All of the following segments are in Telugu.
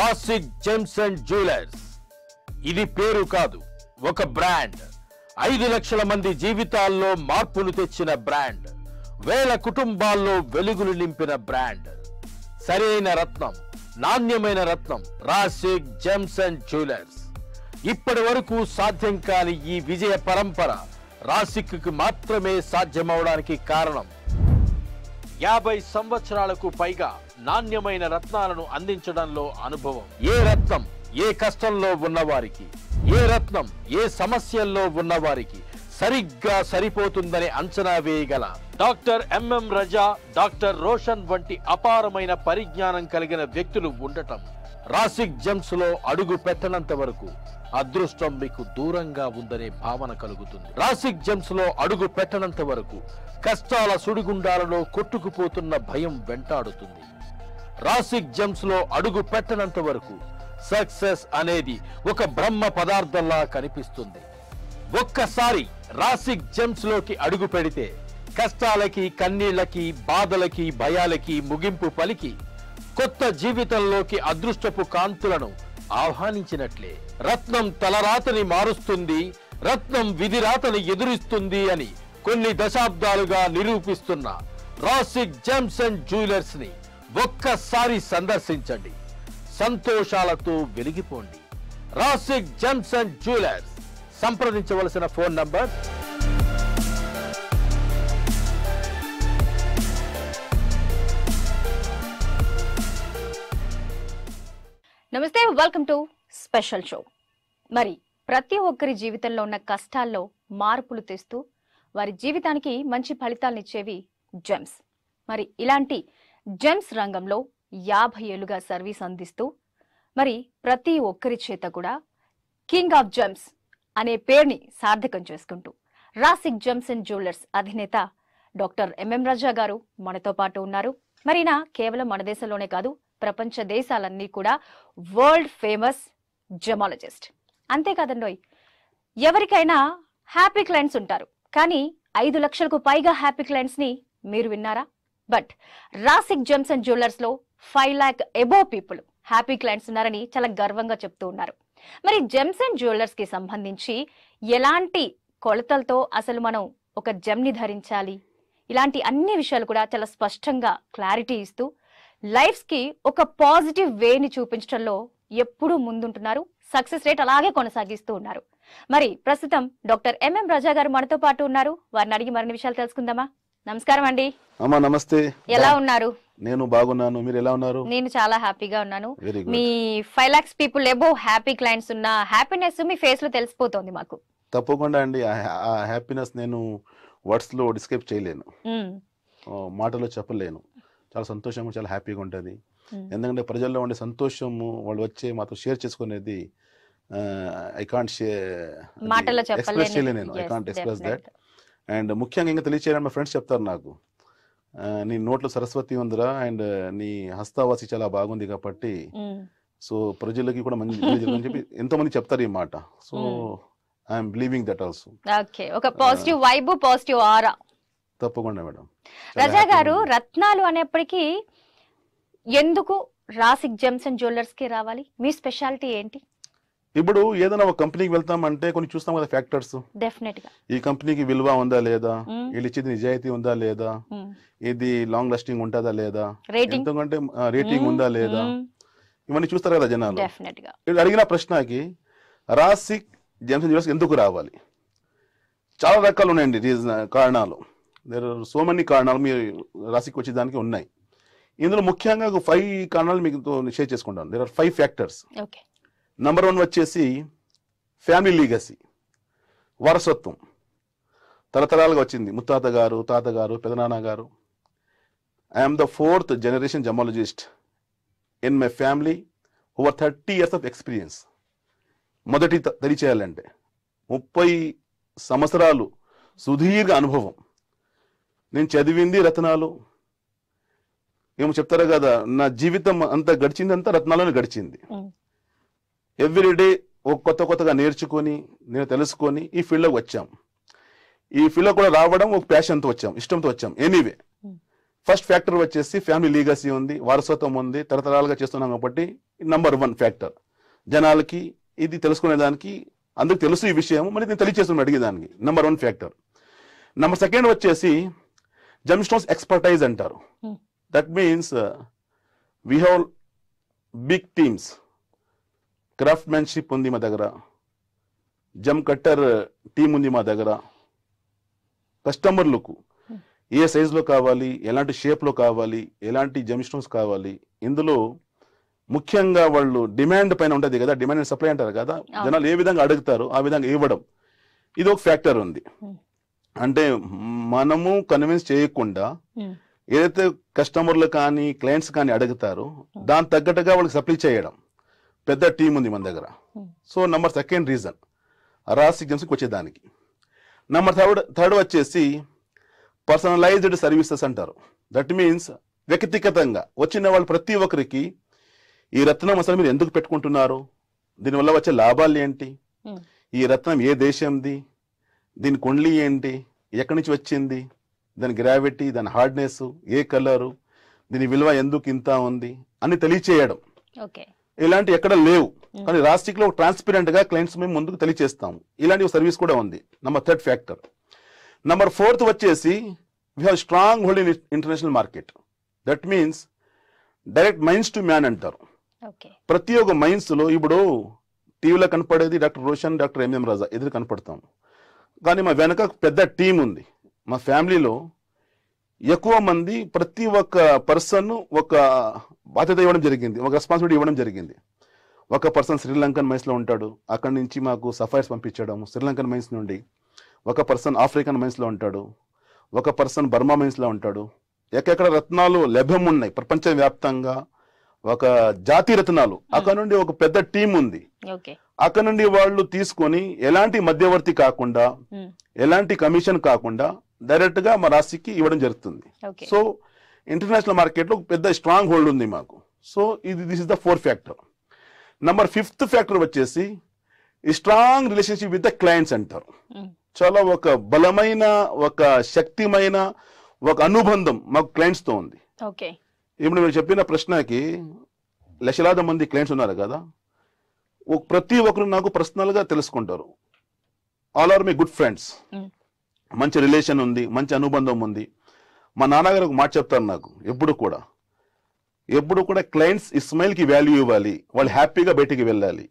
రాసిక్ జెమ్స్ అండ్ జ్యువెలర్స్. ఇది పేరు కాదు, ఒక బ్రాండ్. 5 లక్షల మంది జీవితాల్లో మార్పులు తెచ్చిన బ్రాండ్. వేల కుటుంబాల్లో వెలుగులు నింపిన బ్రాండ్. సరైన రత్నం, నాణ్యమైన రత్నం రాసిక్ జెమ్స్ అండ్ జ్యువెలర్స్. ఇప్పటి వరకు సాధ్యం కాని ఈ విజయ పరంపర రాసిక్ కు మాత్రమే సాధ్యమవడానికి కారణం 50 సంవత్సరాలకు పైగా నాణ్యమైన రత్నాలను అందించడంలో అనుభవం. ఏ రత్నం ఏ కష్టంలో ఉన్నవారికి, ఏ రత్నం ఏ సమస్యల్లో ఉన్నవారికి సరిగ్గా సరిపోతుందని అంచనా వేయగల డాక్టర్ ఎంఎం రజా, డాక్టర్ రోషన్ వంటి అపారమైన పరిజ్ఞానం కలిగిన వ్యక్తులు ఉండటం రాసిక్ జెమ్స్ లో అడుగు పెట్టనంత వరకు అదృష్టం మీకు దూరంగా ఉందనే భావన కలుగుతుంది. రాసిక్ జెమ్స్ లో అడుగు పెట్టనంత వరకు కష్టాల సుడిగుండాలలో కొట్టుకుపోతున్న భయం వెంటాడుతుంది. రాసిక్ జెమ్స్ లో అడుగు పెట్టనంత వరకు సక్సెస్ అనేది ఒక బ్రహ్మ పదార్థంలా కనిపిస్తుంది. ఒక్కసారి రాసిక్ జెమ్స్ లోకి అడుగు పెడితే కష్టాలకి, కన్నీళ్లకి, బాధలకి, భయాలకి ముగింపు పలికి కొత్త జీవితంలోకి అదృష్టపు కాంతులను ఆహ్వానించినట్లే. రత్నం తలరాతని మారుస్తుంది, రత్నం విధిరాతని ఎదురిస్తుంది అని కొన్ని దశాబ్దాలుగా నిరూపిస్తున్న రాసిక్ జెమ్స్ అండ్ జ్యువెలర్స్ ని ఒక్కసారి సందర్శించండి. సంతోషాలతో వెలిగిపోండి. రాసిక్ జెమ్స్ అండ్ జ్యువెలర్స్. సంప్రదించవలసిన ఫోన్ నంబర్ నమస్తే, వెల్కమ్ టు స్పెషల్ షో. మరి ప్రతి ఒక్కరి జీవితంలో ఉన్న కష్టాల్లో మార్పులు తెస్తూ వారి జీవితానికి మంచి ఫలితాలను ఇచ్చేవి జెమ్స్. మరి ఇలాంటి జెమ్స్ రంగంలో 50 ఏళ్లుగా సర్వీస్ అందిస్తూ మరి ప్రతి ఒక్కరి చేత కూడా కింగ్ ఆఫ్ జెమ్స్ అనే పేరుని సార్థకం చేసుకుంటూ రాసిక్ జెమ్స్ అండ్ జ్యువెలర్స్ అధినేత డాక్టర్ ఎంఎం రజా గారు మనతో పాటు ఉన్నారు. మరినా కేవలం మన దేశంలోనే కాదు, ప్రపంచ దేశాలన్నీ కూడా వరల్డ్ ఫేమస్ జెమాలజిస్ట్. అంతేకాదండోయ్, ఎవరికైనా హ్యాపీ క్లయింట్స్ ఉంటారు, కానీ 5 లక్షలకు పైగా హ్యాపీ క్లయింట్స్ ని మీరు విన్నారా? బట్ రాసిక్ జెమ్స్ అండ్ జ్యువెలర్స్ లో 5 lakh above people happy clients ఉన్నారని చాలా గర్వంగా చెప్తూ ఉన్నారు. మరి జెమ్స్ అండ్ జ్యువెలర్స్ కి సంబంధించి ఎలాంటి కొలతలతో అసలు మనం ఒక జెమ్ ని ధరించాలి, ఇలాంటి అన్ని విషయాలు కూడా చాలా స్పష్టంగా క్లారిటీ ఇస్తూ లైఫ్స్ కి ఒక పాజిటివ్ వేని చూపించడంలో ఎప్పుడూ ముందుంటున్నారు. సక్సెస్ రేట్ అలాగే కొనసాగిస్తూ ఉన్నారు. మరి ప్రస్తుతం డాక్టర్ ఎంఎం రజా గారు మనతో పాటు ఉన్నారు. వారిని అడిగి మరిన్ని విషయాలు తెలుసుకుందామా? నమస్కారం అండి. అమ్మా నమస్తే. ఎలా ఉన్నారు? నేను బాగున్నాను, మీరు ఎలా ఉన్నారు? నేను చాలా హ్యాపీగా ఉన్నాను. మీ 5 lakhs people above happy clients ఉన్న హ్యాపీనెస్ మీ ఫేస్ లో తెలిసిపోతుంది మాకు. తప్పకుండా అండి. ఆ హ్యాపీనెస్ నేను వర్డ్స్ లో డిస్క్రైబ్ చేయలేను, మాటలో చెప్పలేను. చాలా సంతోషంగా, చాలా హ్యాపీగా ఉంటుంది. ఎందుకంటే ప్రజల్లో ఉండే సంతోషము వాళ్ళు వచ్చే మాతో షేర్ చేసుకునేది ఐ కాంట్ ఎక్స్ప్రెస్ చేయలేను నేను. I can't express that. And ముఖ్యంగా ఇంకా తెలియచేయాలని మా ఫ్రెండ్స్ చెప్తారు నాకు, నీ నోట్లో సరస్వతి ఉందిరా అండ్ నీ హస్తావాసి చాలా బాగుంది కాబట్టి సో ప్రజలకి కూడా మంచి అని చెప్పి ఎంతో మంది చెప్తారు ఈ మాట. So I'm believing that also. Okay, ఒక పాజిటివ్ వైబ్, పాజిటివ్ ఆరా. తప్పకుండా మేడం. రజా గారు, రత్నాలు అనేప్పటికీ ఎందుకు రాసిక్ జెమ్స్ అండ్ జ్యువెలర్స్ కి రావాలి? మీ స్పెషాలిటీ ఏంటి? ఇప్పుడు ఏదైనా ఒక కంపెనీకి వెళ్తామంటే కొన్ని చూస్తాం కదా ఫ్యాక్టర్స్. డెఫినెట్ గా ఈ కంపెనీకి విలువ ఉందా లేదా, వీళ్ళు ఇచ్చేది నిజాయితీ ఉందా లేదా, ఇది లాంగ్ లాస్టింగ్ ఉంటుందా లేదా, ఎందుకంటే రేటింగ్ ఉందా లేదా, ఇవన్నీ చూస్తారు కదా జనాలు. డెఫినెట్ గా అడిగిన ప్రశ్నకి రాసిక్ జెమ్స్ అండ్ జ్యువెలర్స్ ఎందుకు రావాలి? చాలా రకాలు ఉన్నాయండి కారణాలు. దేర్ ఆర్ సో మెనీ కారణాలు మీరు రాసిక్ వచ్చేదానికి ఉన్నాయి. ఇందులో ముఖ్యంగా 5 కారణాలు మీకు షేర్ చేసుకుంటాను. There are 5 factors. నంబర్ 1 వచ్చేసి ఫ్యామిలీ లీగసీ, వారసత్వం. తరతరాలుగా వచ్చింది. ముత్తాత గారు, తాతగారు, పెదనాన్న గారు. I'm the 4th generation gemmologist in my family, over 30 years of experience. మొదటి తెలియచేయాలంటే 30 సంవత్సరాలు సుదీర్ఘ అనుభవం. నేను చదివింది రత్నాలు. ఏమో చెప్తారు కదా, నా జీవితం అంతా గడిచిందంతా రత్నాలను గడిచింది. ఎవ్రీడే కొత్తగా నేర్చుకొని నేను తెలుసుకొని ఈ ఫీల్డ్లోకి వచ్చాం. ఈ ఫీల్డ్లో కూడా రావడం ఒక ప్యాషన్తో వచ్చాం, ఇష్టంతో వచ్చాం. ఎనీవే ఫస్ట్ ఫ్యాక్టర్ వచ్చేసి ఫ్యామిలీ లీగసీ ఉంది, వారసత్వం ఉంది, తరతరాలుగా చేస్తున్నాం కాబట్టి నంబర్ 1 ఫ్యాక్టర్. జనాలకి ఇది తెలుసుకునేదానికి అందరికి తెలుసు ఈ విషయం, మరి నేను తెలియచేస్తున్నాను అడిగేదానికి నంబర్ 1 ఫ్యాక్టర్. నంబర్ 2 వచ్చేసి జెమ్ స్టోన్స్ ఎక్స్పర్టైజ్ అంటారు. That means we have big teams, craftsmanship ఉంది మా దగ్గర, జమ్ కట్టర్ టీం ఉంది మా దగ్గర. కస్టమర్లకు ఏ సైజులో కావాలి, ఎలాంటి షేప్లో కావాలి, ఎలాంటి జెమ్ స్టోన్స్ కావాలి, ఇందులో ముఖ్యంగా వాళ్ళు డిమాండ్ పైన ఉంటుంది కదా, డిమాండ్ అండ్ సప్లై అంటారు కదా, జనాలు ఏ విధంగా అడుగుతారో ఆ విధంగా ఇవ్వడం, ఇది ఒక ఫ్యాక్టర్ ఉంది. అంటే మనము కన్విన్స్ చేయకుండా ఏదైతే కస్టమర్లు కానీ క్లయింట్స్ కానీ అడుగుతారో దాని తగ్గట్టుగా వాళ్ళకి సప్లై చేయడం, పెద్ద టీం ఉంది మన దగ్గర. సో నంబర్ 2 రీజన్ రాసిక్ జెమ్స్కి వచ్చేదానికి. నంబర్ 3 వచ్చేసి పర్సనలైజ్డ్ సర్వీసెస్ అంటారు. దట్ మీన్స్ వ్యక్తిగతంగా వచ్చిన వాళ్ళు ప్రతి ఒక్కరికి ఈ రత్నం అసలు మీరు ఎందుకు పెట్టుకుంటున్నారు, దీనివల్ల వచ్చే లాభాలు ఏంటి, ఈ రత్నం ఏ దేశంది, దీని కొండ్లి ఏంటి, ఎక్కడి నుంచి వచ్చింది, దాని గ్రావిటీ, దాని హార్డ్నెస్, ఏ కలరు, దీని విలువ ఎందుకు ఇంత ఉంది అని తెలియచేయడం. ఇలాంటి ఎక్కడ లేవు, కానీ రాసిక్ లో ట్రాన్స్పరెంట్ గా క్లయింట్స్ మేము ముందుకు తెలియచేస్తాము. ఇలాంటి సర్వీస్ కూడా ఉంది. Number 3 factor. నంబర్ 4 వచ్చేసి we have strong hold in international market. That means direct mines to man అంటారు. ప్రతి ఒక్క మైన్స్ లో ఇప్పుడు టీవీలో కనపడేది doctor Roshan, doctor M M Raja ఎదురు కనపడతాము, కానీ మా వెనక పెద్ద టీం ఉంది. మా ఫ్యామిలీలో ఎక్కువ మంది, ప్రతి ఒక్క పర్సన్ ఒక బాధ్యత ఇవ్వడం జరిగింది, ఒక రెస్పాన్సిబిలిటీ ఇవ్వడం జరిగింది. ఒక పర్సన్ శ్రీలంకన్ మైన్స్ లో ఉంటాడు, అక్కడి నుంచి మాకు సఫైర్స్ పంపించడం శ్రీలంకన్ మైన్స్ నుండి. ఒక పర్సన్ ఆఫ్రికన్ మైన్స్ లో ఉంటాడు, ఒక పర్సన్ బర్మా మైన్స్ లో ఉంటాడు. ఎక్కడెక్కడ రత్నాలు లభ్యం ఉన్నాయి ప్రపంచవ్యాప్తంగా, ఒక జాతి రత్నాలు, అక్కడ నుండి ఒక పెద్ద టీం ఉంది. అక్కడ నుండి వాళ్ళు తీసుకొని ఎలాంటి మధ్యవర్తి కాకుండా, ఎలాంటి కమిషన్ కాకుండా డైరెక్ట్ గా మా రాశికి ఇవ్వడం జరుగుతుంది. సో ఇంటర్నేషనల్ మార్కెట్ లో పెద్ద స్ట్రాంగ్ హోల్డ్ ఉంది మాకు. So this is the 4 factor. Number 5 factor వచ్చేసి strong relationship with the clients అంటారు. చాలా ఒక బలమైన, ఒక శక్తిమైన ఒక అనుబంధం మాకు క్లయింట్స్ తో ఉంది. ఇప్పుడు మీరు చెప్పిన ప్రశ్నకి లక్షలాది మంది క్లయింట్స్ ఉన్నారు కదా, ప్రతి ఒక్కరు నాకు పర్సనల్ గా తెలుసుకుంటారు. All are my good friends. మంచి రిలేషన్ ఉంది, మంచి అనుబంధం ఉంది. మా నాన్నగారు ఒక మాట చెప్తారు నాకు ఎప్పుడు కూడా క్లయింట్స్ ఇస్మాయిల్ కి వాల్యూ ఇవ్వాలి, వాళ్ళు హ్యాపీగా బయటికి వెళ్ళాలి.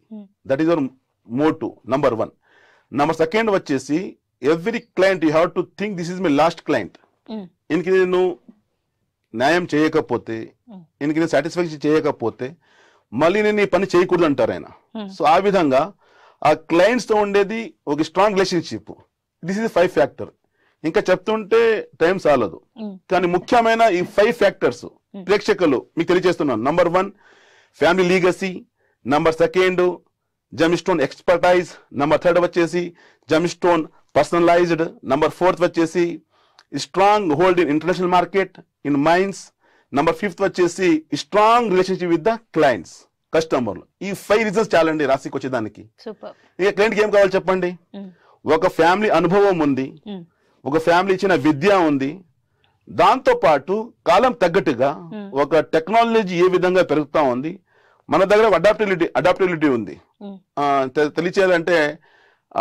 That is our motto number 1. Number 2 వచ్చేసి every client you have to think this is my last client. ఇంక నేను న్యాయం చేయకపోతే, ఇంక నేను సాటిస్ఫాక్షన్ చేయకపోతే మళ్ళీ నేను ఈ పని చేయకూడదు అంటారు ఆయన. సో ఆ విధంగా ఆ క్లయింట్స్ తో ఉండేది ఒక strong relationship. This is 5 factor. ఇంకా చెప్తుంటే టైం చాలదు, కానీ ముఖ్యమైన ఈ 5 ఫ్యాక్టర్స్ ప్రేక్షకులు మీకు తెలియజేస్తున్నాను. Number 1 family legacy, number 2 gem stone expertise, number 3 వచ్చేసి జెమ్ స్టోన్ పర్సనలైజ్డ్, నంబర్ 4 వచ్చేసి strong hold in international market in mines, number 5 వచ్చేసి strong relationship with the clients, కస్టమర్లు. ఈ 5 రీజన్స్ చాలండి రాశికి వచ్చేదానికి. ఇక క్లయింట్కి ఏం కావాలి చెప్పండి? ఒక ఫ్యామిలీ అనుభవం ఉంది, ఒక ఫ్యామిలీ ఇచ్చిన విద్య ఉంది, దాంతో పాటు కాలం తగ్గట్టుగా ఒక టెక్నాలజీ ఏ విధంగా పెరుగుతా ఉంది, మన దగ్గర అడాప్టబిలిటీ ఉంది. తెలియచేయాలంటే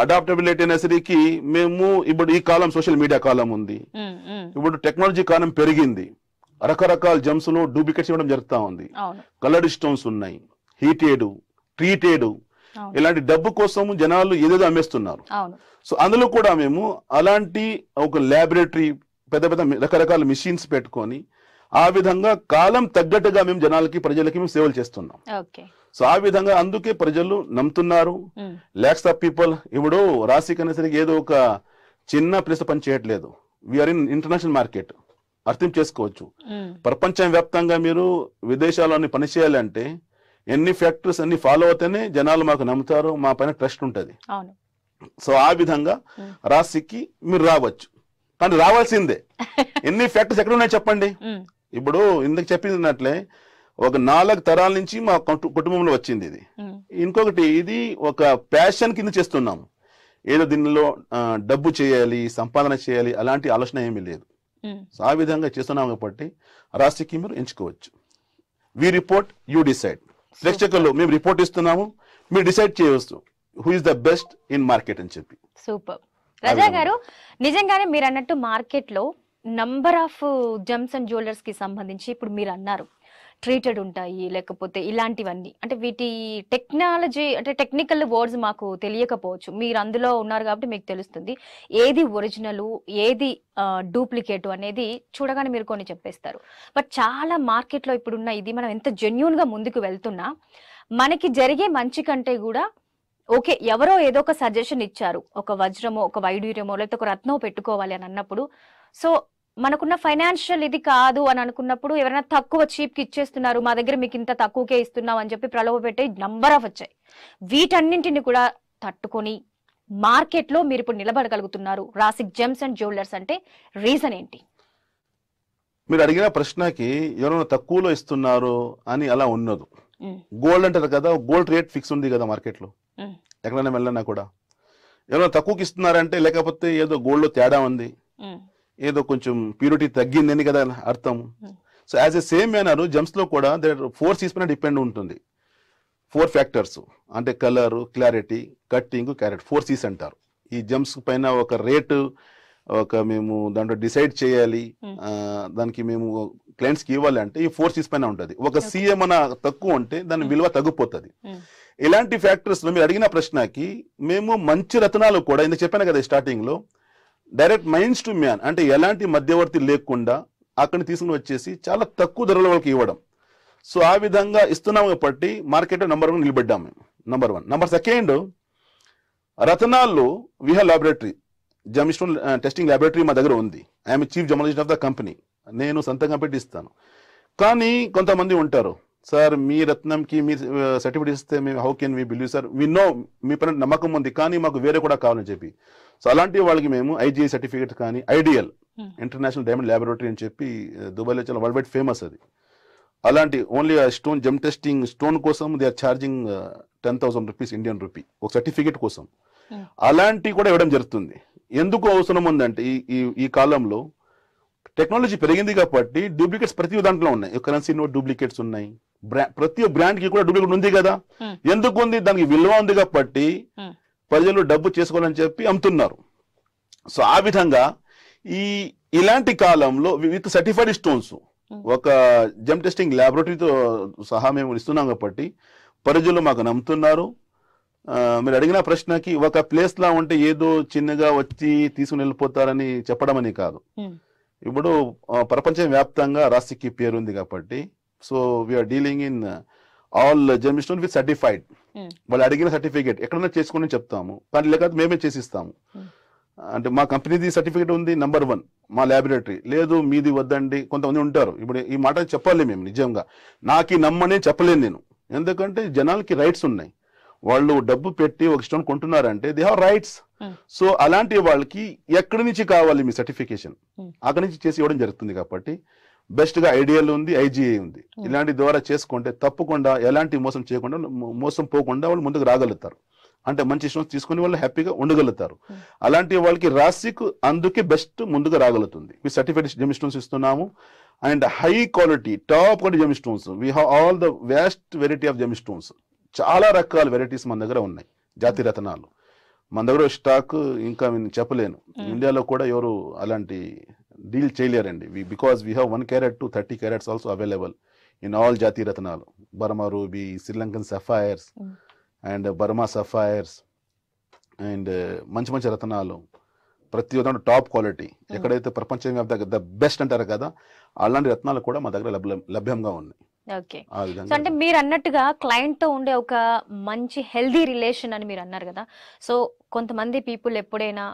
అడాప్టబిలిటీ అనేసరికి మేము ఇప్పుడు ఈ కాలం సోషల్ మీడియా కాలం ఉంది, ఇప్పుడు టెక్నాలజీ కాలం పెరిగింది, రకరకాల జమ్స్ లో డూప్లికేట్స్ ఇవ్వడం జరుగుతూ ఉంది. కలర్డ్ స్టోన్స్ ఉన్నాయి, హీటెడ్, ట్రీటెడ్, ఇలాంటి డబ్బు కోసం జనాలు ఏదేదో అమ్మేస్తున్నారు. సో అందులో కూడా మేము అలాంటి ఒక ల్యాబొరేటరీ, పెద్ద పెద్ద రకరకాల మిషన్స్ పెట్టుకొని ఆ విధంగా కాలం తగ్గట్టుగా మేము జనాలకి, ప్రజలకి మేము సేవలు చేస్తున్నాం. సో ఆ విధంగా అందుకే ప్రజలు నమ్ముతున్నారు. లాక్స్ ఆఫ్ పీపుల్ ఇప్పుడు రాశిక్ అనేసరికి ఏదో ఒక చిన్న ప్లేస్ పని చేయట్లేదు. We are in international market. అర్థం చేసుకోవచ్చు, ప్రపంచం వ్యాప్తంగా మీరు విదేశాలని పనిచేయాలంటే ఎన్ని ఫ్యాక్టర్స్ అన్ని ఫాలో అవుతేనే జనాలు మాకు నమ్ముతారు, మా పైన ట్రస్ట్ ఉంటుంది. సో ఆ విధంగా రాశికి మీరు రావచ్చు, కానీ రావాల్సిందే. ఎన్ని ఫ్యాక్టర్స్ ఎక్కడ ఉన్నాయి చెప్పండి? ఇప్పుడు ఇందుకు చెప్పినట్లే ఒక 4 తరాల నుంచి మా కుటుంబంలో వచ్చింది ఇది. ఇంకొకటి, ఇది ఒక ప్యాషన్ కింద చేస్తున్నాము. ఏదో దీనిలో డబ్బు చేయాలి, సంపాదన చేయాలి అలాంటి ఆలోచన ఏమీ లేదు. సో ఆ విధంగా చేస్తున్నాం కాబట్టి రాశికి మీరు ఎంచుకోవచ్చు. వి రిపోర్ట్, యూ డిసైడ్. ప్రేక్షకులు మేము రిపోర్ట్ ఇస్తున్నాము, మీరు డిసైడ్ చేయవచ్చు who is the best in market అని చెప్పి. సూపర్. రజా గారు, నిజంగానే మీరు అన్నట్టు మార్కెట్ లో number of gems and jewellers కి సంబంధించి ఇప్పుడు మీరు అన్నారు ట్రీటెడ్ ఉంటాయి, లేకపోతే ఇలాంటివన్నీ, అంటే వీటి టెక్నాలజీ అంటే టెక్నికల్ వర్డ్స్ మాకు తెలియకపోవచ్చు, మీరు అందులో ఉన్నారు కాబట్టి మీకు తెలుస్తుంది ఏది ఒరిజినల్ ఏది డూప్లికేట్ అనేది చూడగానే మీరు కొన్ని చెప్పేస్తారు. బట్ చాలా మార్కెట్లో ఇప్పుడున్న ఇది మనం ఎంత జెన్యూన్ గా ముందుకు వెళ్తున్నా మనకి జరిగే మంచి కంటే కూడా ఓకే ఎవరో ఏదో ఒక సజెషన్ ఇచ్చారు, ఒక వజ్రమో ఒక వైడూర్యమో లేకపోతే ఒక రత్నమో పెట్టుకోవాలి అని అన్నప్పుడు, సో మనకున్న ఫైనాన్షియల్ ఇది కాదు అని అనుకున్నప్పుడు ఎవరైనా తక్కువ చీప్ కి ఇచ్చేస్తున్నారు, మా దగ్గర మీకు ఇంత తక్కువకే ఇస్తున్నాం అని చెప్పి ప్రలోభ పెట్టే నంబర్ ఆఫ్ వచ్చాయి. వీటన్నింటిని కూడా తట్టుకొని మార్కెట్ లో మీరు ఇప్పుడు నిలబడగలుగుతున్నారు రాసిక్ జెమ్స్ అండ్ జ్యువెలర్స్ అంటే రీజన్ ఏంటి? మీరు అడిగిన ప్రశ్నకి ఎవరైనా తక్కువలో ఇస్తున్నారు అని అలా ఉన్నది. గోల్డ్ అంటారు కదా, గోల్డ్ రేట్ ఫిక్స్ ఉంది కదా మార్కెట్ లో, ఎక్కడైనా వెళ్ళినా కూడా ఎవరైనా తక్కువకి ఇస్తున్నారంటే లేకపోతే ఏదో గోల్డ్ లో తేడా ఉంది, ఏదో కొంచెం ప్యూరిటీ తగ్గిందని కదా అర్థం. So as a same manner gems లో కూడా దేర్ 4 C's పైన డిపెండ్ ఉంటుంది. 4 ఫ్యాక్టర్స్ అంటే colour, clarity, cutting, carrot, 4 C's అంటారు. ఈ జెమ్స్ పైన ఒక రేటు మేము దాంట్లో డిసైడ్ చేయాలి, దానికి మేము క్లయింట్స్ కి ఇవ్వాలి అంటే ఈ 4 C's పైన ఉంటుంది. ఒక C ఏమైనా తక్కువ ఉంటే దాని విలువ తగ్గిపోతుంది. ఇలాంటి ఫ్యాక్టర్స్ మీరు అడిగిన ప్రశ్నకి మేము మంచి రత్నాలు కూడా ఇంత చెప్పాను కదా స్టార్టింగ్ లో, డైరెక్ట్ మైన్స్ టు మ్యాన్ అంటే ఎలాంటి మధ్యవర్తి లేకుండా అక్కడిని తీసుకుని వచ్చేసి చాలా తక్కువ ధరల వాళ్ళకి ఇవ్వడం. సో ఆ విధంగా ఇస్తున్నాం కాబట్టి మార్కెట్ నెంబర్ 1 నిలబడ్డాం మేము. నెంబర్ 1. నెంబర్ 2, రతనాల్లో we have laboratory, gem stone testing laboratory మా దగ్గర ఉంది. I'm chief journalist of the company, నేను సంతకం పెట్టి ఇస్తాను. కానీ కొంతమంది ఉంటారు, సార్ మీ రత్నంకి మీ సర్టిఫికేట్ ఇస్తే మేము how can we believe sir, we know మీ పైన నమ్మకం ఉంది కానీ మాకు వేరే కూడా కావాలని చెప్పి. సో అలాంటి వాళ్ళకి మేము ఐజీఐ సర్టిఫికేట్ కానీ ఐడియల్ ఇంటర్నేషనల్ డైమండ్ ల్యాబొరేటరీ అని చెప్పి దుబాయ్లో చాలా వరల్డ్ వైడ్ ఫేమస్ అది. అలాంటి only stone gem testing stone కోసం they are charging 10,000 rupees Indian rupee ఒక సర్టిఫికేట్ కోసం. అలాంటి కూడా ఇవ్వడం జరుగుతుంది. ఎందుకు అవసరం ఉందంటే ఈ కాలంలో టెక్నాలజీ పెరిగింది కాబట్టి డూప్లికేట్స్ ప్రతి దాంట్లో ఉన్నాయి. కరెన్సీ నోట్ డూప్లికేట్స్ ఉన్నాయి, ప్రతి బ్రాండ్ కి కూడా డూప్లికేట్ ఉంది కదా. ఎందుకు ఉంది? దానికి విలువ ఉంది కాబట్టి ప్రజలు డబ్బు చేసుకోవాలని చెప్పి అమ్ముతున్నారు. సో ఆ విధంగా ఇలాంటి కాలంలో విత్ సర్టిఫైడ్ స్టోన్స్ ఒక జెమ్ టెస్టింగ్ ల్యాబొరేటరీతో సహా మేము ఇస్తున్నాం కాబట్టి ప్రజలు మాకు నమ్ముతున్నారు. మీరు అడిగిన ప్రశ్నకి ఒక ప్లేస్ లా ఉంటే ఏదో చిన్నగా వచ్చి తీసుకుని వెళ్ళిపోతారని చెప్పడం అని కాదు. ఇప్పుడు ప్రపంచ వ్యాప్తంగా రాశికి పేరు ఉంది కాబట్టి so we are dealing in all gem stone with certified. వాళ్ళు అడిగిన సర్టిఫికేట్ ఎక్కడైనా చేసుకుని చెప్తాము, కానీ లేకపోతే మేమే చేసిస్తాము. అంటే మా కంపెనీది సర్టిఫికేట్ ఉంది నెంబర్ 1, మా ల్యాబొరేటరీ లేదు మీది వద్దండి. కొంతమంది ఉంటారు, ఇప్పుడు ఈ మాట చెప్పాలి మేము నిజంగా, నాకు నమ్మనే చెప్పలేను నేను. ఎందుకంటే జనాలకి రైట్స్ ఉన్నాయి, వాళ్ళు డబ్బు పెట్టి ఒక స్టోన్ కొంటున్నారంటే దే హ్యావ్ రైట్స్. సో అలాంటి వాళ్ళకి ఎక్కడి నుంచి కావాలి మీ సర్టిఫికేషన్, అక్కడి నుంచి చేసి ఇవ్వడం జరుగుతుంది. కాబట్టి బెస్ట్ గా ఐడియల్ ఉంది, ఐజీఐ ఉంది. ఇలాంటి ద్వారా చేసుకుంటే తప్పకుండా ఎలాంటి మోసం చేయకుండా మోసం పోకుండా వాళ్ళు ముందుకు రాగలుగుతారు. అంటే మంచి స్టోన్స్ తీసుకుని వాళ్ళు హ్యాపీగా ఉండగలుగుతారు. అలాంటి వాళ్ళకి రాశికు అందుకే బెస్ట్ ముందుగా రాగలుగుతుంది. మీ సర్టిఫైడ్ జెమ్ స్టోన్స్ ఇస్తున్నాము and high quality top quality gem stones. We have all the vast variety of gem stones. చాలా రకాల వెరైటీస్ మన దగ్గర ఉన్నాయి. జాతి రత్నాలు మన దగ్గర స్టాక్ ఇంకా నేను చెప్పలేను. ఇండియాలో కూడా ఎవరు అలాంటి డీల్ చేయలేరండి. Because we have 1 carat to 30 carats also available in all జాతి రత్నాలు. Burma ruby, Sri Lankan sapphires and Burma sapphires and మంచి మంచి రత్నాలు ప్రతి ఒక్క టాప్ క్వాలిటీ. ఎక్కడైతే ప్రపంచవ్యాప్తంగా ద బెస్ట్ అంటారు కదా, అలాంటి రత్నాలు కూడా మా దగ్గర లభ్యంగా ఉన్నాయి. ఓకే. సో అంటే మీరు అన్నట్టుగా క్లయింట్ తో ఉండే ఒక మంచి హెల్దీ రిలేషన్ అని మీరు అన్నారు కదా. సో కొంతమంది పీపుల్ ఎప్పుడైనా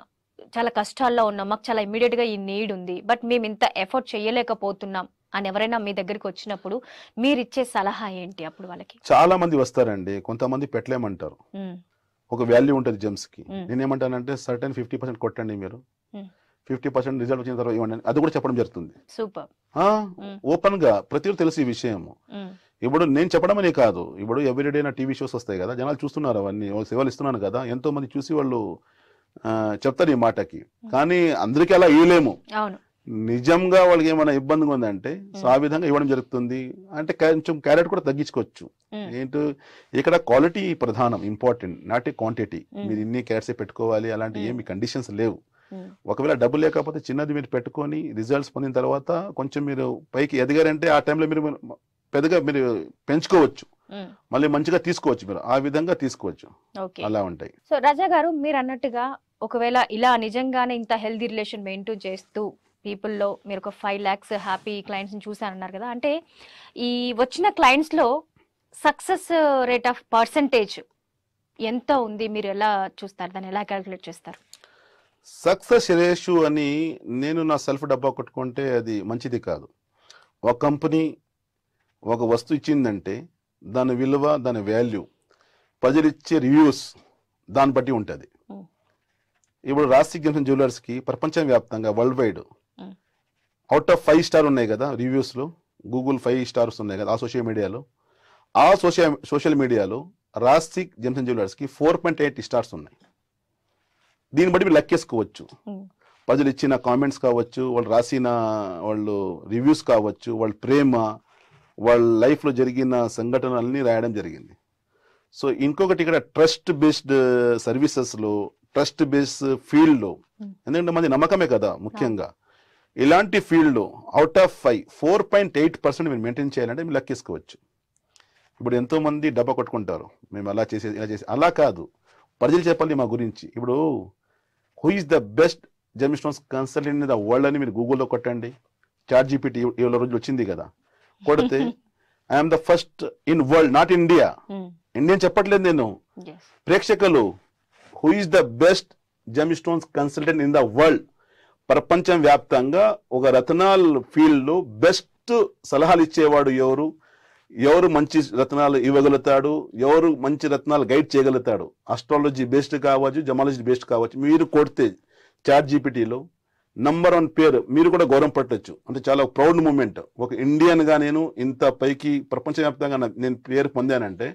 చాలా కష్టాల్లో ఉన్నాం, మాకు చాలా ఇమీడియట్ గా ఈ నీడ్ ఉంది, బట్ మేము ఇంత ఎఫర్ట్ చేయలేకపోతున్నాం అని ఎవరైనా మీ దగ్గరికి వచ్చినప్పుడు మీరు ఇచ్చే సలహా ఏంటి అప్పుడు వాళ్ళకి? చాలా మంది వస్తారండి, కొంతమంది పెట్టలేమంటారు. ఒక వాల్యూ ఉంటుంది జెమ్స్ కి. నేనేమంటానంటే సర్టెన్ 50% కొట్టండి, మీరు 50% రిజల్ట్ వచ్చిన తర్వాత ఇవ్వండి, అది కూడా చెప్పడం జరుగుతుంది. సూపర్. ఓపెన్ గా ప్రతి ఒక్కరు తెలిసి విషయము. ఇప్పుడు నేను చెప్పడం అనే కాదు, ఇప్పుడు ఎవ్రీడే నా టీవీ షోస్ వస్తాయి కదా, జనాలు చూస్తున్నారు, అవన్నీ సేవలు ఇస్తున్నాను కదా, ఎంతో మంది చూసి వాళ్ళు చెప్తారు ఈ మాటకి. కానీ అందరికీ అలా ఇవ్వలేము. నిజంగా వాళ్ళకి ఏమైనా ఇబ్బందిగా ఉందంటే సో ఆ విధంగా ఇవ్వడం జరుగుతుంది. అంటే కొంచెం క్యారెట్ కూడా తగ్గించుకోవచ్చు. ఏంటో ఇక్కడ క్వాలిటీ ప్రధానం, ఇంపార్టెంట్, నాట్ ఏ క్వాంటిటీ. మీరు ఇన్ని క్యారెట్స్ పెట్టుకోవాలి అలాంటి ఏమి కండిషన్స్ లేవు. ఒకవేళ డబ్బు లేకపోతే చిన్నది మీరు పెట్టుకొని రిజల్ట్స్ పొందిన తర్వాత కొంచెం మీరు పైకి ఎదిగారంటే ఆ టైంలో మీరు పెద్దగా మీరు పెంచుకోవచ్చు, మళ్ళీ మంచిగా తీసుకోవచ్చు, మీరు ఆ విధంగా తీసుకోవచ్చు. అలా ఉంటాయి. సో రాజా గారు, మీరు అన్నట్టుగా ఒకవేళ ఇలా నిజంగానే ఇంత హెల్దీ రిలేషన్ మెయింటైన్ చేస్తూ పీపుల్లో మీరు ఒక 5 lakhs హ్యాపీ క్లయింట్స్ని చూసానన్నారు కదా, అంటే ఈ వచ్చిన క్లయింట్స్లో సక్సెస్ రేట్ ఆఫ్ పర్సంటేజ్ ఎంత ఉంది? మీరు ఎలా చూస్తారు, దాన్ని ఎలా క్యాలిక్యులేట్ చేస్తారు? సక్సెస్ రేషియో అని నేను నా సెల్ఫ్ డబ్బా కొట్టుకుంటే అది మంచిది కాదు. ఒక కంపెనీ ఒక వస్తువు ఇచ్చిందంటే దాని విలువ, దాని వాల్యూ, ప్రజలు ఇచ్చే రివ్యూస్ దాన్ని బట్టి ఉంటుంది. ఇప్పుడు రాసిక్ జెమ్సన్ జ్యువెలర్స్కి ప్రపంచవ్యాప్తంగా world wide out of 5 star ఉన్నాయి కదా రివ్యూస్లో, గూగుల్ 5 స్టార్స్ ఉన్నాయి కదా ఆ సోషల్ మీడియాలో రాసిక్ జెమ్సన్ జ్యువెలర్స్కి 4.8 స్టార్స్ ఉన్నాయి. దీన్ని బట్టి మీరు లెక్కేసుకోవచ్చు. ప్రజలు ఇచ్చిన కామెంట్స్ కావచ్చు, వాళ్ళు రాసిన వాళ్ళు రివ్యూస్ కావచ్చు, వాళ్ళ ప్రేమ, వాళ్ళ లైఫ్లో జరిగిన సంఘటనలన్నీ రాయడం జరిగింది. సో ఇంకొకటి ఇక్కడ ట్రస్ట్ బేస్డ్ సర్వీసెస్లో, ట్రస్ట్ బేస్డ్ ఫీల్డ్లో, ఎందుకంటే మంది నమ్మకమే కదా ముఖ్యంగా, ఇలాంటి ఫీల్డ్లో అవుట్ ఆఫ్ 5 4.8% మీరు మెయింటైన్ చేయాలంటే మీరు లెక్కేసుకోవచ్చు. ఇప్పుడు ఎంతోమంది డబ్బా కొట్టుకుంటారు, మేము అలా చేసేది ఇలా చేసి, అలా కాదు, ప్రజలు చెప్పాలి మా గురించి. ఇప్పుడు who is the best gem stones consultant in the world అని మీరు గూగుల్లో కొట్టండి. చాట్ జీపీటీ ఇవాళ రోజు వచ్చింది కదా, కొడితే I'm the first in world, not India, Indian చెప్పట్లేదు నేను, ప్రేక్షకులు, who is the best gem stones consultant in the world, ప్రపంచం వ్యాప్తంగా ఒక రత్నాల్ ఫీల్డ్లో బెస్ట్ సలహాలు ఇచ్చేవాడు ఎవరు, ఎవరు మంచి రత్నాలు ఇవ్వగలుగుతాడు, ఎవరు మంచి రత్నాలు గైడ్ చేయగలుగుతాడు, ఆస్ట్రాలజీ బేస్డ్ కావచ్చు, జమాలజీ బేస్డ్ కావచ్చు, మీరు కొడితే చాట్ జీపీటీలో నంబర్ 1 పేరు, మీరు కూడా గౌరవం పట్టొచ్చు. అంటే చాలా ప్రౌడ్ మూమెంట్. ఒక ఇండియన్గా నేను ఇంత పైకి ప్రపంచవ్యాప్తంగా నేను పేరు పొందానంటే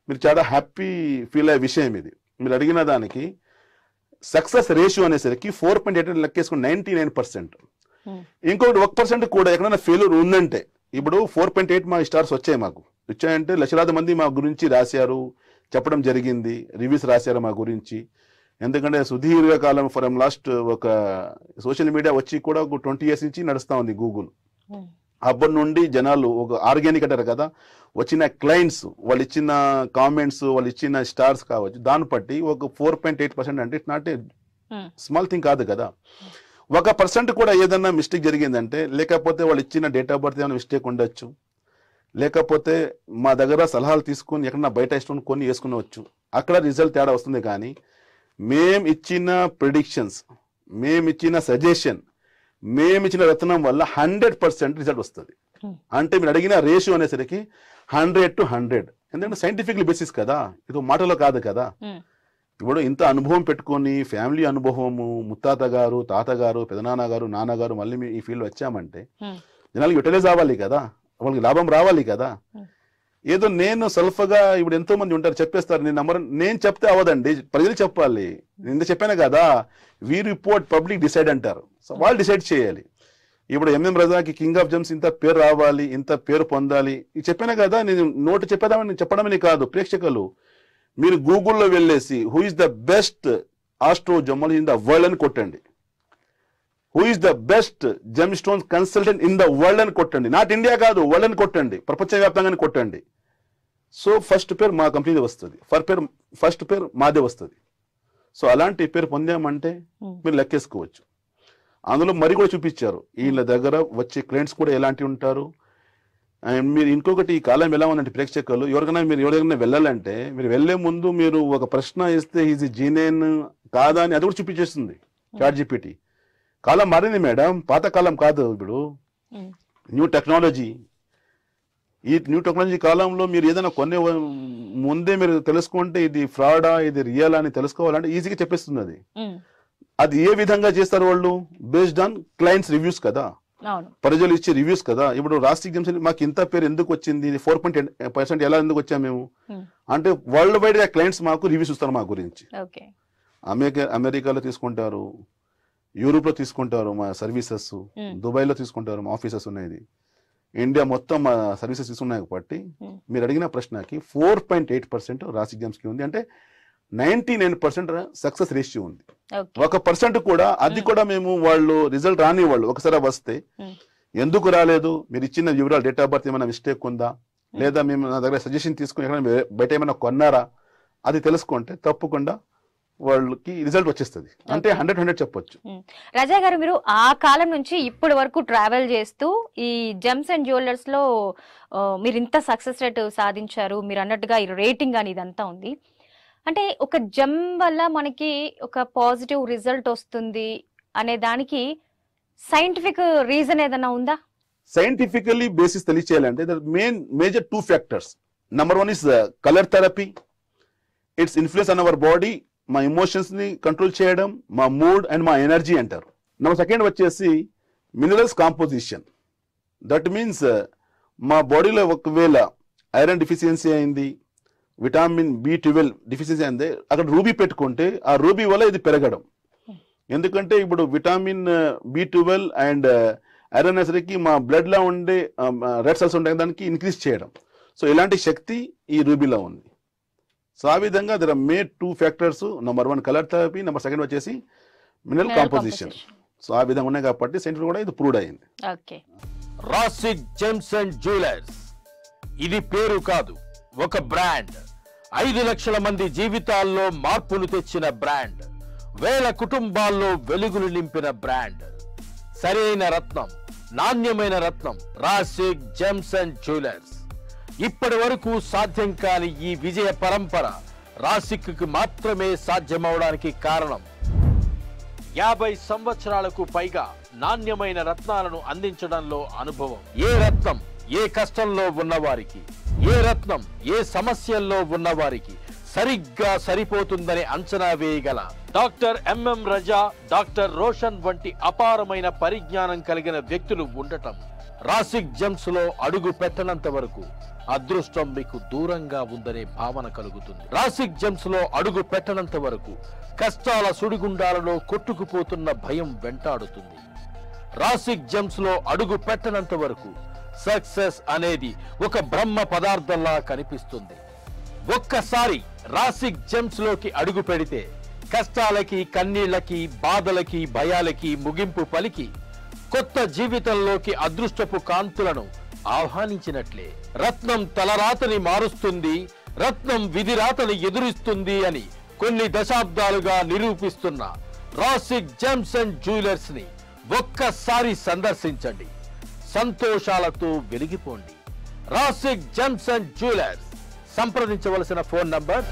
మీరు చాలా హ్యాపీ ఫీల్ అయ్యే విషయం ఇది. మీరు అడిగిన దానికి సక్సెస్ రేషియో అనేసరికి 4.8 లెక్కేసుకుని 99%. ఇంకొకటి 1% కూడా ఎక్కడైనా ఫెయిల్యూర్ ఉందంటే, ఇప్పుడు 4.8 మా స్టార్స్ వచ్చాయంటే లక్షలాది మంది మా గురించి రాశారు, చెప్పడం జరిగింది, రివ్యూస్ రాశారు మా గురించి. ఎందుకంటే సుదీర్ఘకాలం ఫ్రమ్ లాస్ట్ ఒక సోషల్ మీడియా వచ్చి కూడా ఒక 20 years నుంచి నడుస్తూ ఉంది గూగుల్. అప్పటి నుండి జనాలు ఒక ఆర్గానిక్ అంటారు కదా, వచ్చిన క్లయింట్స్, వాళ్ళు ఇచ్చిన కామెంట్స్, వాళ్ళు ఇచ్చిన స్టార్స్ కావచ్చు, దాన్ని బట్టి ఒక 4.8% అంటే it's not a small thing కాదు కదా. 1% కూడా ఏదన్నా మిస్టేక్ జరిగిందంటే, లేకపోతే వాళ్ళు ఇచ్చిన డేట్ ఆఫ్ బర్త్ ఏమైనా మిస్టేక్ ఉండొచ్చు, లేకపోతే మా దగ్గర సలహాలు తీసుకొని ఎక్కడన్నా బయట ఇష్టం కొని వేసుకునవచ్చు, అక్కడ రిజల్ట్ తేడా వస్తుంది. కానీ మేము ఇచ్చిన ప్రిడిక్షన్స్, మేము ఇచ్చిన సజెషన్, మేము ఇచ్చిన రత్నం వల్ల 100% రిజల్ట్ వస్తుంది. అంటే మీరు అడిగిన రేషియో అనేసరికి 100 to 100. ఎందుకంటే సైంటిఫిక్ బేసిస్ కదా, ఇది మాటలో కాదు కదా. ఇప్పుడు ఇంత అనుభవం పెట్టుకొని, ఫ్యామిలీ అనుభవము, ముత్తాత గారు, తాతగారు, పెదనాన్న గారు, నాన్నగారు, మళ్ళీ మేము ఈ ఫీల్డ్ వచ్చామంటే జనాలకి యూటిలైజ్ అవ్వాలి కదా, వాళ్ళకి లాభం రావాలి కదా. ఏదో నేను సెల్ఫ్గా, ఇప్పుడు ఎంతో మంది ఉంటారు చెప్పేస్తారు, నేను చెప్తే అవ్వదండి, ప్రజలు చెప్పాలి. నేను చెప్పాను కదా, వీ రిపోర్ట్ పబ్లిక్ డిసైడ్ అంటారు. సో వాళ్ళు డిసైడ్ చేయాలి. ఇప్పుడు ఎంఎం రజాకి కింగ్ ఆఫ్ జెమ్స్ ఇంత పేరు రావాలి, ఇంత పేరు పొందాలి, ఇది చెప్పాను కదా. నేను నోటు చెప్పడమని కాదు, ప్రేక్షకులు మీరు గూగుల్లో వెళ్ళేసి who is the best astro gemology in the world అని కొట్టండి, who is the best gem stones consultant in the world అని కొట్టండి. నాట్ ఇండియా కాదు, వరల్డ్ అని కొట్టండి, ప్రపంచవ్యాప్తంగా కొట్టండి. సో ఫస్ట్ పేరు మా కంపెనీదే వస్తుంది, ఫస్ట్ పేరు మాదే వస్తుంది. సో అలాంటి పేరు పొందామంటే మీరు లెక్కేసుకోవచ్చు. అందులో మరి కూడా చూపించారు, వీళ్ళ దగ్గర వచ్చే క్లయింట్స్ కూడా ఎలాంటి ఉంటారు. అండ్ మీరు ఇంకొకటి, ఈ కాలం ఎలా ఉందంటే ప్రేక్షకులు, ఎవరికైనా వెళ్ళాలంటే మీరు వెళ్లే ముందు మీరు ఒక ప్రశ్న ఇస్తే ఈజ్ జీనేన్ కాదా అని అది కూడా చూపించేస్తుంది చాట్ జీపీటీ. కాలం మారింది మేడం, పాత కాలం కాదు. ఇప్పుడు న్యూ టెక్నాలజీ, ఈ న్యూ టెక్నాలజీ కాలంలో మీరు ఏదైనా కొనే ముందే మీరు తెలుసుకుంటే ఇది ఫ్రాడా, ఇది రియల్ అని తెలుసుకోవాలంటే ఈజీగా చెప్పేస్తుంది అది. అది ఏ విధంగా చేస్తారు వాళ్ళు, బేస్డ్ ఆన్ క్లయింట్స్ రివ్యూస్ కదా, ప్రజలు ఇచ్చే రివ్యూస్ కదా. ఇప్పుడు రాసిక్ జెమ్స్ మాకు ఇంత పేరు ఎందుకు వచ్చింది, 4.8% ఎలా ఎందుకు వచ్చాము మేము అంటే, వరల్డ్ వైడ్ గా క్లయింట్స్ మాకు రివ్యూస్ ఇస్తారు మా గురించి. అమెరికాలో తీసుకుంటారు, యూరోప్ లో తీసుకుంటారు మా సర్వీసెస్, దుబాయ్ లో తీసుకుంటారు మా ఆఫీసెస్ ఉన్నాయి, ఇండియా మొత్తం మా సర్వీసెస్ ఉన్నాయి కాబట్టి మీరు అడిగిన ప్రశ్నకి 4.8% రాసిక్ జెమ్స్ కి ఉంది. అంటే 99% సక్సెస్ రేషియో ఉంది. 1% కూడా అది కూడా మేము వాళ్ళు రిజల్ట్ రాని వాళ్ళు ఒకసారి వస్తే ఎందుకు రాలేదు, మీరు ఇచ్చిన వివరాలు డేట్ ఆఫ్ బర్త్ ఏమైనా మిస్టేక్ ఉందా, లేదా మేము నా దగ్గర సజెషన్ తీసుకుని ఎక్కడ బయట ఏమైనా కొన్నారా, అది తెలుసుకుంటే తప్పకుండా వాళ్ళకి రిజల్ట్ వచ్చేస్తుంది. అంటే 100% చెప్పొచ్చు. రాజా గారు, మీరు ఆ కాలం నుంచి ఇప్పటి వరకు ట్రావెల్ చేస్తూ ఈ జెమ్స్ అండ్ జ్యువెలర్స్ లో మీరు ఇంత సక్సెస్ రేట్ సాధించారు, మీరు అన్నట్టుగా ఈ రేటింగ్ అని ఇదంతా ఉంది. అంటే ఒక జెమ్ వల్ల మనకి ఒక పాజిటివ్ రిజల్ట్ వస్తుంది అనే దానికి సైంటిఫిక్ రీజన్ ఏదైనా ఉందా? సైంటిఫికలీ బేసిస్ తెలియచేయాలంటే major 2 factors. Number 1 is colour therapy. Its influence on our body, మా ఎమోషన్స్ ని కంట్రోల్ చేయడం, మా మూడ్ అండ్ మా ఎనర్జీ అంటారు. నెంబర్ 2 వచ్చేసి మినరల్స్ కాంపోజిషన్. దట్ మీన్స్ మా బాడీలో ఒకవేళ ఐరన్ డిఫిషియన్సీ అయింది, విటామిన్ B12 డిఫిషియన్సీ అయింది, అక్కడ రూబీ పెట్టుకుంటే ఆ రూబీ వల్ల ఇది పెరగడం. ఎందుకంటే ఇప్పుడు విటామిన్ B12 అండ్ ఐరన్ అనేసరికి మా బ్లడ్ లో ఉండే రెడ్ సెల్స్ ఉంటాయి, దానికి ఇంక్రీజ్ చేయడం. సో ఇలాంటి శక్తి ఈ రూబీలో ఉంది. సో ఆ విధంగా there are made 2 factors. Number 1 colour therapy, number 2 వచ్చేసి మినరల్ కాంపోజిషన్. సో ఆ విధంగా ఉన్నాయి కాబట్టి సైంటిఫిక్ కూడా ఇది ప్రూవ్ అయింది. రాసిక్ జెమ్స్ అండ్ జ్యువెలర్స్ ఇది పేరు కాదు, ఒక బ్రాండ్. 5 లక్షల మంది జీవితాల్లో మార్పులు తెచ్చిన బ్రాండ్, వేల కుటుంబాల్లో వెలుగులు నింపిన బ్రాండ్. సరైన రత్నం, నాణ్యమైన రత్నం రాసిక్ జెమ్స్ అండ్ జ్యువెలర్స్. ఇప్పటి వరకు సాధ్యం కాని ఈ విజయ పరంపర రాసిక్ కి మాత్రమే సాధ్యమవడానికి కారణం 50 సంవత్సరాలకు పైగా నాణ్యమైన రత్నాలను అందించడంలో అనుభవం. ఏ రత్నం ఏ కష్టంలో ఉన్నవారికి, ఏ రత్నం ఏ సమస్యల్లో ఉన్నవారికి సరిగ్గా సరిపోతుందని అంచనా వేయగల డాక్టర్ ఎంఎం రజా, డాక్టర్ రోషన్ వంటి అపారమైన పరిజ్ఞానం కలిగిన వ్యక్తులు ఉండటం రాసిక్ జెమ్స్ లో అడుగు పెట్టనంత వరకు అదృష్టం మీకు దూరంగా ఉందనే భావన కలుగుతుంది. రాసిక్ జెమ్స్ లో అడుగు పెట్టనంత వరకు కష్టాల సుడిగుండాలలో కొట్టుకుపోతున్న భయం వెంటాడుతుంది. రాసిక్ జెమ్స్ లో అడుగు పెట్టనంత వరకు సక్సెస్ అనేది ఒక బ్రహ్మ పదార్థంలా కనిపిస్తుంది. ఒక్కసారి రాసిక్ జెమ్స్ లోకి అడుగు పెడితే కష్టాలకి, కన్నీళ్లకి, బాధలకి, భయాలకి ముగింపు పలికి కొత్త జీవితంలోకి అదృష్టపు కాంతులను ఆహ్వానించినట్లే. రత్నం తలరాతని మారుస్తుంది, రత్నం విధిరాతని ఎదురిస్తుంది అని కొన్ని దశాబ్దాలుగా నిరూపిస్తున్న రాసిక్ జెమ్స్ అండ్ జ్యువెలర్స్ ని ఒక్కసారి సందర్శించండి, సంతోషాలతో వెలిగిపోండి. రాసిక్ జెమ్స్ అండ్ జ్యువెలర్స్. సంప్రదించవలసిన ఫోన్ నంబర్